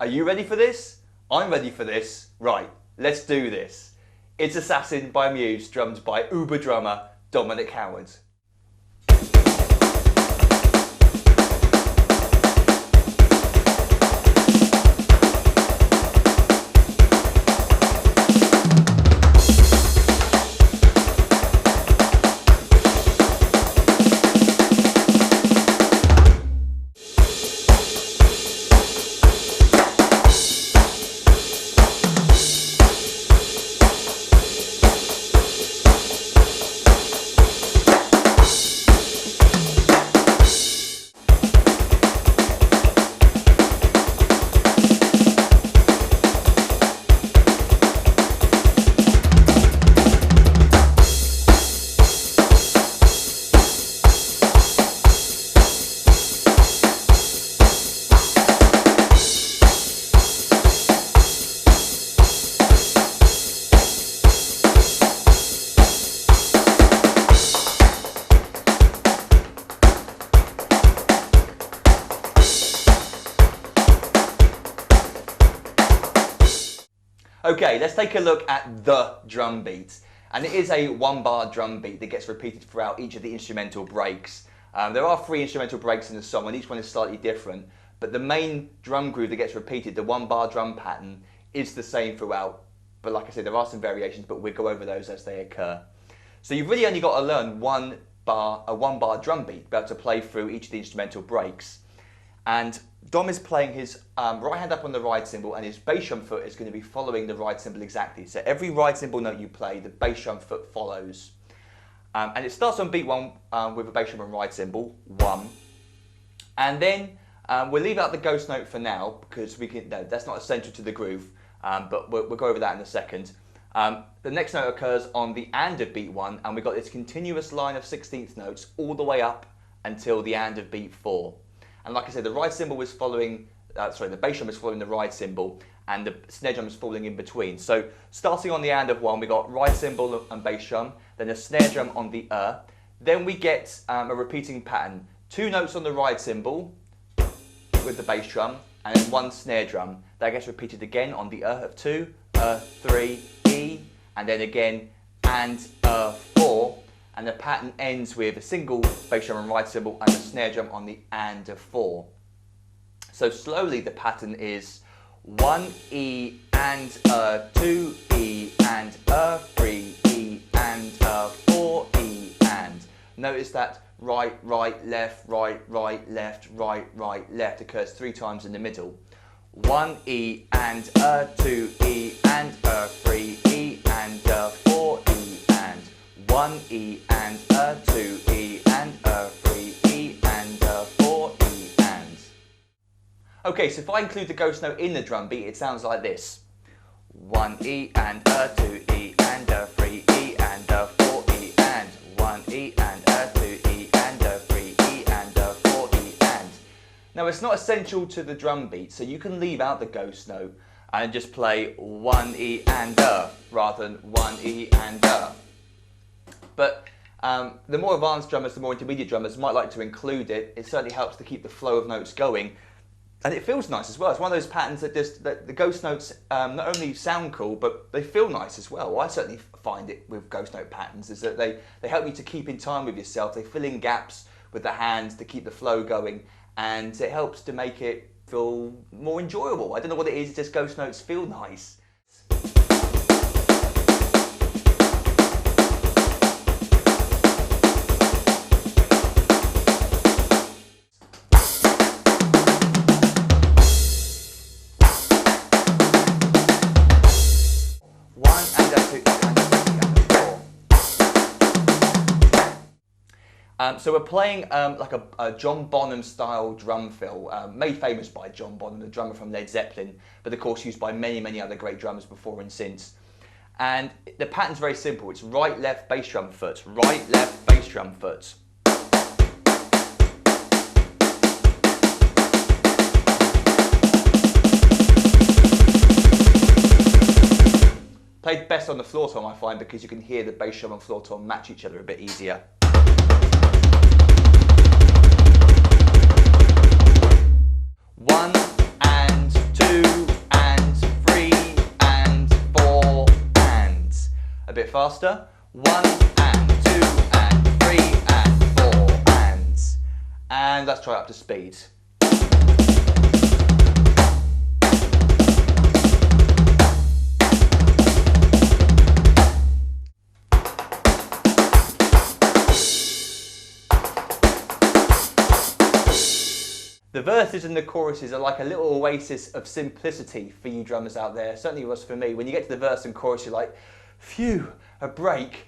Are you ready for this? I'm ready for this. Right, let's do this. It's Assassin by Muse, drummed by Uber drummer Dominic Howard. Okay, let's take a look at the drum beat. And it is a 1-bar drum beat that gets repeated throughout each of the instrumental breaks. There are 3 instrumental breaks in the song and each one is slightly different, but the main drum groove that gets repeated, the 1-bar drum pattern, is the same throughout. But like I said, there are some variations, but we'll go over those as they occur. So you've really only got to learn a 1-bar drum beat, be able to play through each of the instrumental breaks. And Dom is playing his right hand up on the ride cymbal, and his bass drum foot is going to be following the ride cymbal exactly. So every ride cymbal note you play, the bass drum foot follows. And it starts on beat 1 with a bass drum and ride cymbal, 1. And then we'll leave out the ghost note for now, because that's not essential to the groove, but we'll go over that in a second. The next note occurs on the and of beat 1, and we've got this continuous line of 16th notes all the way up until the and of beat 4. And like I said, the ride cymbal is following, the bass drum is following the ride cymbal, and the snare drum is falling in between. So starting on the and of 1, we got ride cymbal and bass drum, then a snare drum on the then we get a repeating pattern. 2 notes on the ride cymbal with the bass drum, and then 1 snare drum. That gets repeated again on the of 2, 3, E, and then again and 4. And the pattern ends with a single bass drum and ride cymbal and a snare drum on the and of 4. So slowly the pattern is 1 E and 2 E and 3 E and 4 E and. Notice that right, right, left, right, right, left, right, right, left occurs 3 times in the middle. 1 E and 2 E and 3 E and 4 E and. 1 E and 2 E and 3 E and 4 E and. Okay, so if I include the ghost note in the drum beat, it sounds like this. 1 E and 2 E and 3 E and 4 E and. 1 E and 2 E and 3 E and 4 E and. Now it's not essential to the drum beat, so you can leave out the ghost note and just play 1 E and rather than 1 E and But the more advanced drummers, the more intermediate drummers might like to include it. It certainly helps to keep the flow of notes going. And it feels nice as well. It's one of those patterns that the ghost notes not only sound cool, but they feel nice as well. I certainly find it with ghost note patterns is that they help you to keep in time with yourself. They fill in gaps with the hands to keep the flow going. And it helps to make it feel more enjoyable. I don't know what it is, it's just ghost notes feel nice. So we're playing like a John Bonham style drum fill, made famous by John Bonham, the drummer from Led Zeppelin, but of course used by many, many other great drummers before and since. And the pattern's very simple. It's right, left, bass drum foot, right, left, bass drum foot. Played best on the floor tom, I find, because you can hear the bass drum and floor tom match each other a bit easier. 1 and 2 faster. 1 and 2 and 3 and 4 and let's try it up to speed. The verses and the choruses are like a little oasis of simplicity for you drummers out there. Certainly it was for me. When you get to the verse and chorus, you're like, phew, a break.